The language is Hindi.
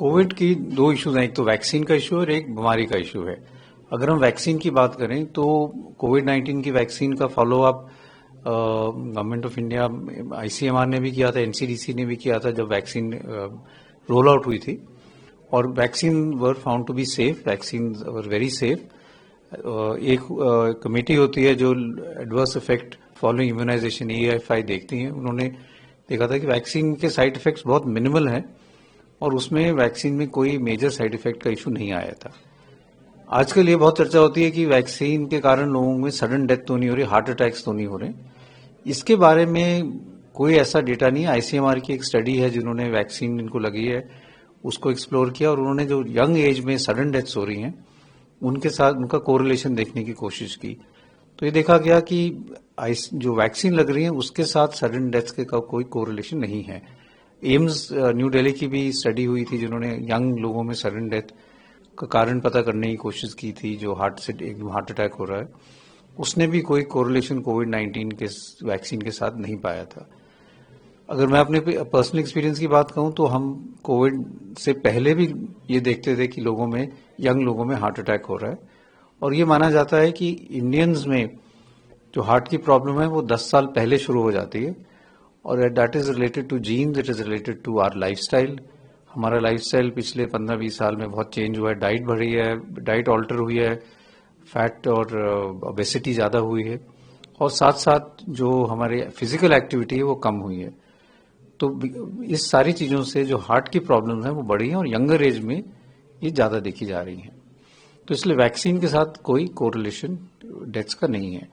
कोविड की दो इश्यूज हैं, एक तो वैक्सीन का इशू और एक बीमारी का इशू है। अगर हम वैक्सीन की बात करें तो कोविड-19 की वैक्सीन का follow up government of India, ICMR ने भी किया था, एनसीडीसी ने भी किया था जब वैक्सीन रोल आउट हुई थी, और vaccine were found to be safe, vaccine were very safe. एक कमेटी होती है जो adverse effect following immunisation EFI देखती है। उन्होंने देखा था कि वैक्सीन के साइड इफेक्ट्स बहुत मिनिमल हैं और उसमें वैक्सीन में कोई मेजर साइड इफेक्ट का इशू नहीं आया था। आजकल ये बहुत चर्चा होती है कि वैक्सीन के कारण लोगों में सडन डेथ तो नहीं हो रही, हार्ट अटैक्स तो नहीं हो रहे। इसके बारे में कोई ऐसा डेटा नहीं है। आईसीएमआर की एक स्टडी है जिन्होंने वैक्सीन इनको लगी है उसको एक्सप्लोर किया, और उन्होंने जो यंग एज में सडन डेथ्स हो रही हैं उनके साथ उनका कोरिलेशन देखने की कोशिश की। तो ये देखा गया कि जो वैक्सीन लग रही है उसके साथ सडन डेथ्स के का कोई कोरिलेशन नहीं है। एम्स न्यू दिल्ली की भी स्टडी हुई थी जिन्होंने यंग लोगों में सडन डेथ का कारण पता करने की कोशिश की थी, जो एकदम हार्ट अटैक हो रहा है, उसने भी कोई कोरिलेशन कोविड-19 के वैक्सीन के साथ नहीं पाया था। अगर मैं अपने पर्सनल एक्सपीरियंस की बात कहूं तो हम कोविड से पहले भी ये देखते थे कि लोगों में, यंग लोगों में हार्ट अटैक हो रहा है, और ये माना जाता है कि इंडियंस में जो हार्ट की प्रॉब्लम है वो 10 साल पहले शुरू हो जाती है, और that is related to genes, it is related to our lifestyle. हमारा लाइफस्टाइल पिछले 15-20 साल में बहुत चेंज हुआ है, डाइट बढ़ी है, डाइट ऑल्टर हुई है, फैट और ओबेसिटी ज़्यादा हुई है, और साथ साथ जो हमारे फिजिकल एक्टिविटी है वो कम हुई है। तो इस सारी चीज़ों से जो हार्ट की प्रॉब्लम्स हैं वो बढ़ी हैं और यंगर एज में ये ज़्यादा देखी जा रही हैं। तो इसलिए वैक्सीन के साथ कोई कोरिलेशन डेथ्स का नहीं है।